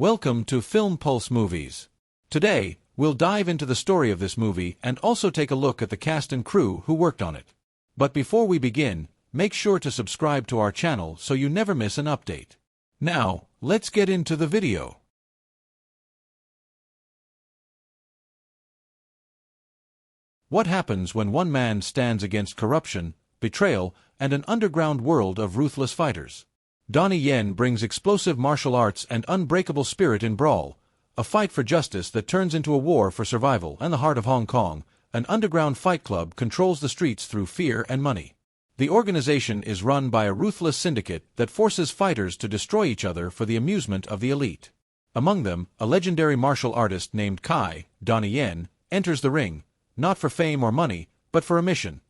Welcome to Film Pulse Movies. Today, we'll dive into the story of this movie and also take a look at the cast and crew who worked on it. But before we begin, make sure to subscribe to our channel so you never miss an update. Now, let's get into the video. What happens when one man stands against corruption, betrayal, and an underground world of ruthless fighters? Donnie Yen brings explosive martial arts and unbreakable spirit in BRAWL, a fight for justice that turns into a war for survival. In the heart of Hong Kong, an underground fight club controls the streets through fear and money. The organization is run by a ruthless syndicate that forces fighters to destroy each other for the amusement of the elite. Among them, a legendary martial artist named Donnie Yen, enters the ring, not for fame or money, but for a mission.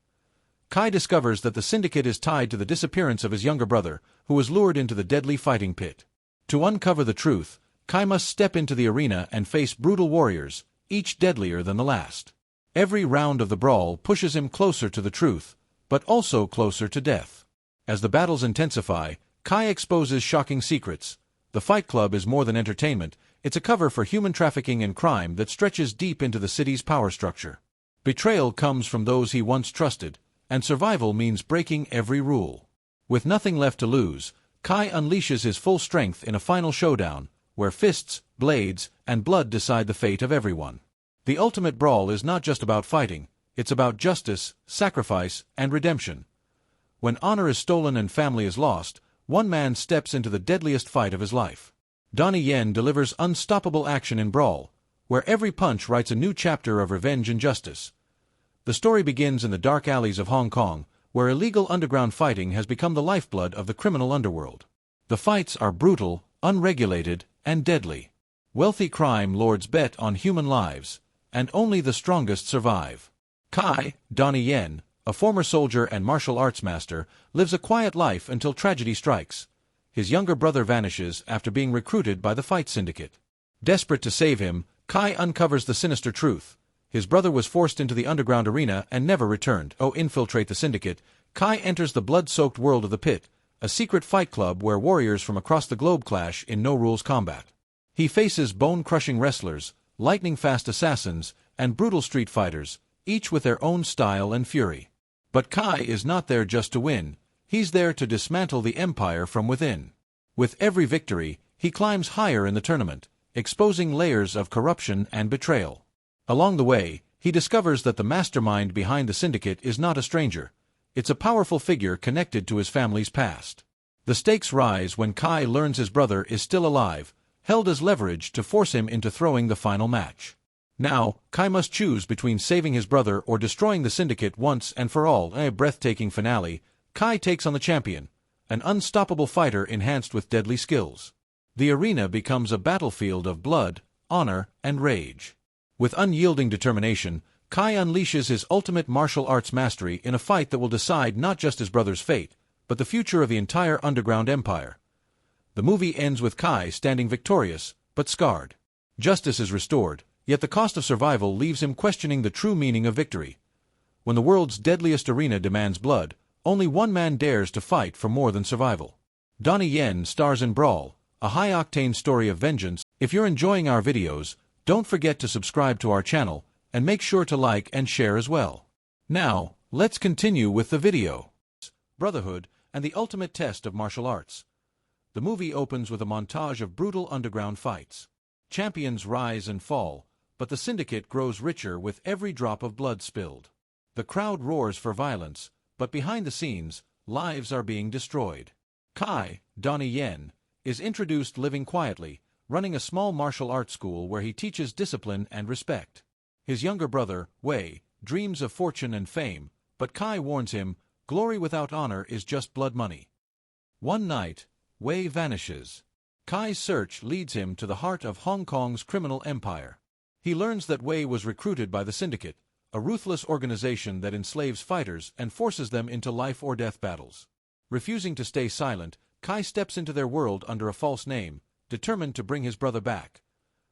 Kai discovers that the syndicate is tied to the disappearance of his younger brother, who was lured into the deadly fighting pit. To uncover the truth, Kai must step into the arena and face brutal warriors, each deadlier than the last. Every round of the brawl pushes him closer to the truth, but also closer to death. As the battles intensify, Kai exposes shocking secrets. The Fight Club is more than entertainment, it's a cover for human trafficking and crime that stretches deep into the city's power structure. Betrayal comes from those he once trusted, and survival means breaking every rule. With nothing left to lose, Kai unleashes his full strength in a final showdown, where fists, blades, and blood decide the fate of everyone. The ultimate brawl is not just about fighting, it's about justice, sacrifice, and redemption. When honor is stolen and family is lost, one man steps into the deadliest fight of his life. Donnie Yen delivers unstoppable action in BRAWL, where every punch writes a new chapter of revenge and justice. The story begins in the dark alleys of Hong Kong, where illegal underground fighting has become the lifeblood of the criminal underworld. The fights are brutal, unregulated, and deadly. Wealthy crime lords bet on human lives, and only the strongest survive. Donnie Yen, a former soldier and martial arts master, lives a quiet life until tragedy strikes. His younger brother vanishes after being recruited by the fight syndicate. Desperate to save him, Kai uncovers the sinister truth. His brother was forced into the underground arena and never returned. Infiltrate the syndicate, Kai enters the blood-soaked world of the pit, a secret fight club where warriors from across the globe clash in no-rules combat. He faces bone-crushing wrestlers, lightning-fast assassins, and brutal street fighters, each with their own style and fury. But Kai is not there just to win, he's there to dismantle the empire from within. With every victory, he climbs higher in the tournament, exposing layers of corruption and betrayal. Along the way, he discovers that the mastermind behind the syndicate is not a stranger. It's a powerful figure connected to his family's past. The stakes rise when Kai learns his brother is still alive, held as leverage to force him into throwing the final match. Now, Kai must choose between saving his brother or destroying the syndicate once and for all. In a breathtaking finale, Kai takes on the champion, an unstoppable fighter enhanced with deadly skills. The arena becomes a battlefield of blood, honor, and rage. With unyielding determination, Kai unleashes his ultimate martial arts mastery in a fight that will decide not just his brother's fate, but the future of the entire underground empire. The movie ends with Kai standing victorious, but scarred. Justice is restored, yet the cost of survival leaves him questioning the true meaning of victory. When the world's deadliest arena demands blood, only one man dares to fight for more than survival. Donnie Yen stars in BRAWL, a high-octane story of vengeance. If you're enjoying our videos, don't forget to subscribe to our channel, and make sure to like and share as well. Now, let's continue with the video. Brotherhood and the ultimate test of martial arts. The movie opens with a montage of brutal underground fights. Champions rise and fall, but the syndicate grows richer with every drop of blood spilled. The crowd roars for violence, but behind the scenes, lives are being destroyed. Donnie Yen, is introduced living quietly, running a small martial arts school where he teaches discipline and respect. His younger brother, dreams of fortune and fame, but Kai warns him, glory without honor is just blood money. One night, vanishes. Kai's search leads him to the heart of Hong Kong's criminal empire. He learns that was recruited by the syndicate, a ruthless organization that enslaves fighters and forces them into life-or-death battles. Refusing to stay silent, Kai steps into their world under a false name, determined to bring his brother back.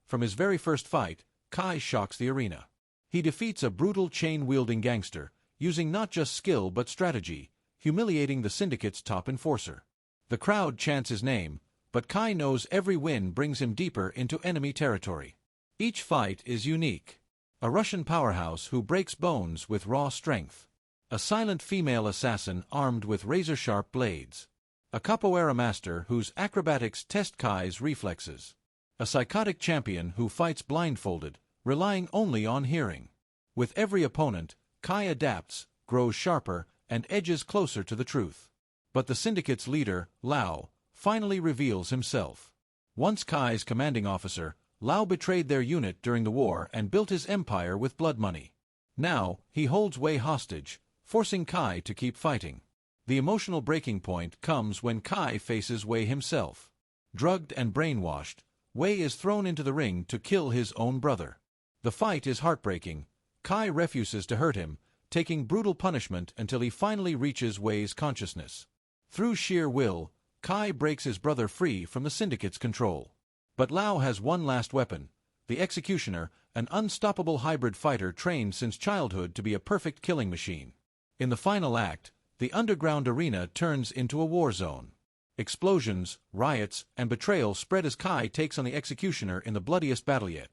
From his very first fight, Kai shocks the arena. He defeats a brutal chain-wielding gangster, using not just skill but strategy, humiliating the syndicate's top enforcer. The crowd chants his name, but Kai knows every win brings him deeper into enemy territory. Each fight is unique. A Russian powerhouse who breaks bones with raw strength. A silent female assassin armed with razor-sharp blades. A capoeira master whose acrobatics test Kai's reflexes. A psychotic champion who fights blindfolded, relying only on hearing. With every opponent, Kai adapts, grows sharper, and edges closer to the truth. But the syndicate's leader, Lao, finally reveals himself. Once Kai's commanding officer, Lao betrayed their unit during the war and built his empire with blood money. Now, he holds Wei hostage, forcing Kai to keep fighting. The emotional breaking point comes when Kai faces Wei himself. Drugged and brainwashed, Wei is thrown into the ring to kill his own brother. The fight is heartbreaking. Kai refuses to hurt him, taking brutal punishment until he finally reaches Wei's consciousness. Through sheer will, Kai breaks his brother free from the syndicate's control. But Lao has one last weapon, the Executioner, an unstoppable hybrid fighter trained since childhood to be a perfect killing machine. In the final act, the underground arena turns into a war zone. Explosions, riots, and betrayal spread as Kai takes on the Executioner in the bloodiest battle yet.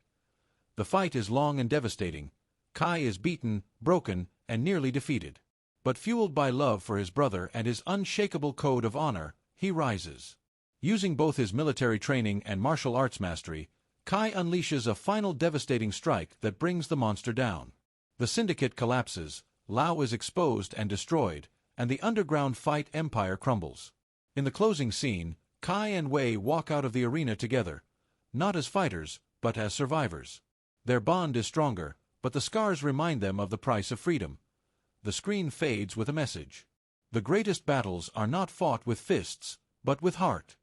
The fight is long and devastating. Kai is beaten, broken, and nearly defeated. But fueled by love for his brother and his unshakable code of honor, he rises. Using both his military training and martial arts mastery, Kai unleashes a final devastating strike that brings the monster down. The syndicate collapses, Lao is exposed and destroyed, and the underground fight empire crumbles. In the closing scene, Kai and Wei walk out of the arena together, not as fighters, but as survivors. Their bond is stronger, but the scars remind them of the price of freedom. The screen fades with a message. The greatest battles are not fought with fists, but with heart.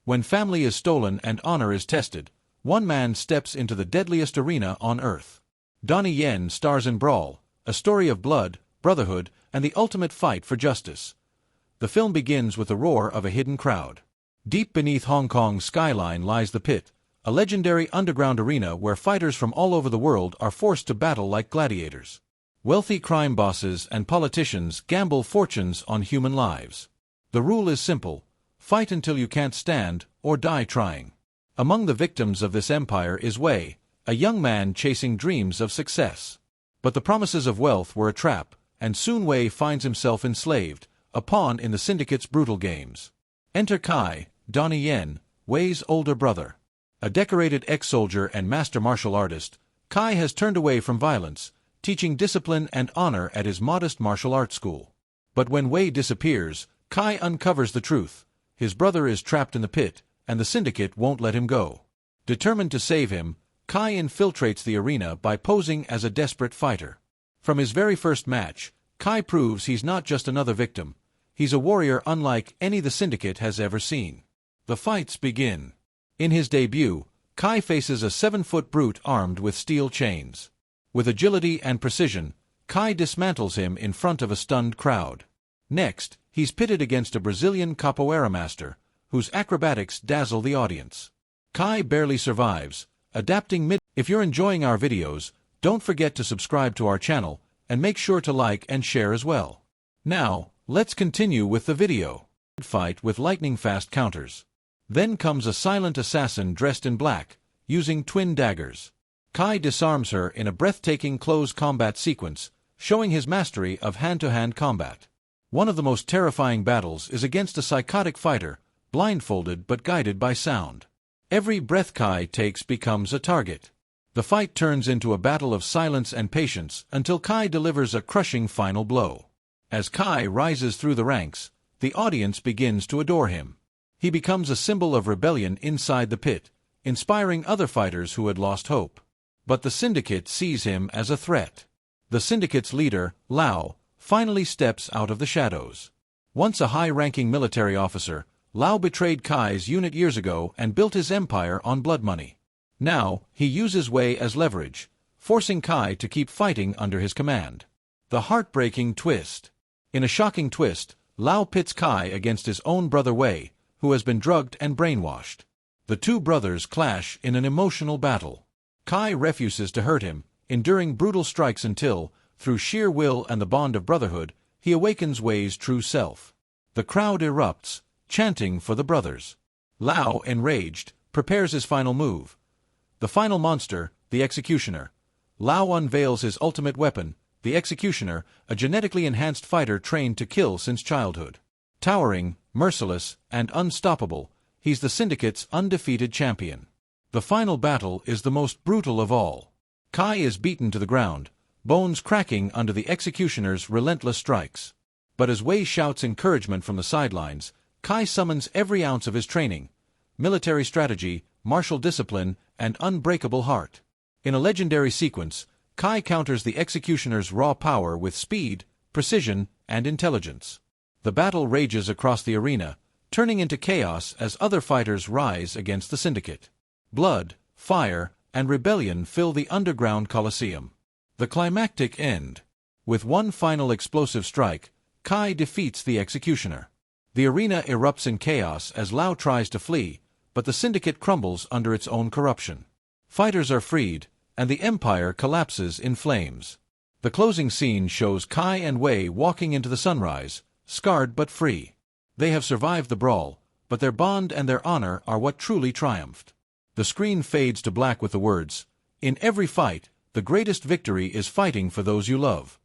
When family is stolen and honor is tested, one man steps into the deadliest arena on earth. Donnie Yen stars in BRAWL, a story of blood, brotherhood, and the ultimate fight for justice. The film begins with the roar of a hidden crowd. Deep beneath Hong Kong's skyline lies the pit, a legendary underground arena where fighters from all over the world are forced to battle like gladiators. Wealthy crime bosses and politicians gamble fortunes on human lives. The rule is simple: fight until you can't stand, or die trying. Among the victims of this empire is Wei, a young man chasing dreams of success. But the promises of wealth were a trap, and soon Wei finds himself enslaved, a pawn in the syndicate's brutal games. Enter Kai, Donnie Yen, Wei's older brother. A decorated ex-soldier and master martial artist, Kai has turned away from violence, teaching discipline and honor at his modest martial arts school. But when Wei disappears, Kai uncovers the truth. His brother is trapped in the pit, and the syndicate won't let him go. Determined to save him, Kai infiltrates the arena by posing as a desperate fighter. From his very first match, Kai proves he's not just another victim. He's a warrior unlike any the syndicate has ever seen. The fights begin. In his debut, Kai faces a 7-foot brute armed with steel chains. With agility and precision, Kai dismantles him in front of a stunned crowd. Next, he's pitted against a Brazilian capoeira master, whose acrobatics dazzle the audience. Kai barely survives, adapting mid. If you're enjoying our videos, don't forget to subscribe to our channel, and make sure to like and share as well. Now, let's continue with the video. Fight with lightning-fast counters. Then comes a silent assassin dressed in black, using twin daggers. Kai disarms her in a breathtaking close combat sequence, showing his mastery of hand-to-hand combat. One of the most terrifying battles is against a psychotic fighter, blindfolded but guided by sound. Every breath Kai takes becomes a target. The fight turns into a battle of silence and patience until Kai delivers a crushing final blow. As Kai rises through the ranks, the audience begins to adore him. He becomes a symbol of rebellion inside the pit, inspiring other fighters who had lost hope. But the syndicate sees him as a threat. The syndicate's leader, Lao, finally steps out of the shadows. Once a high-ranking military officer, Lao betrayed Kai's unit years ago and built his empire on blood money. Now, he uses Wei as leverage, forcing Kai to keep fighting under his command. The heartbreaking twist. In a shocking twist, Lao pits Kai against his own brother Wei, who has been drugged and brainwashed. The two brothers clash in an emotional battle. Kai refuses to hurt him, enduring brutal strikes until, through sheer will and the bond of brotherhood, he awakens Wei's true self. The crowd erupts, chanting for the brothers. Lao, enraged, prepares his final move. The final monster, the Executioner. Lao unveils his ultimate weapon, the Executioner, a genetically enhanced fighter trained to kill since childhood. Towering, merciless, and unstoppable, he's the Syndicate's undefeated champion. The final battle is the most brutal of all. Kai is beaten to the ground, bones cracking under the Executioner's relentless strikes. But as Wei shouts encouragement from the sidelines, Kai summons every ounce of his training: military strategy, martial discipline, and unbreakable heart. In a legendary sequence, Kai counters the Executioner's raw power with speed, precision, and intelligence. The battle rages across the arena, turning into chaos as other fighters rise against the Syndicate. Blood, fire, and rebellion fill the underground coliseum. The climactic end. With one final explosive strike, Kai defeats the Executioner. The arena erupts in chaos as Lao tries to flee, but the Syndicate crumbles under its own corruption. Fighters are freed, and the Empire collapses in flames. The closing scene shows Kai and Wei walking into the sunrise, scarred but free. They have survived the brawl, but their bond and their honor are what truly triumphed. The screen fades to black with the words, "In every fight, the greatest victory is fighting for those you love."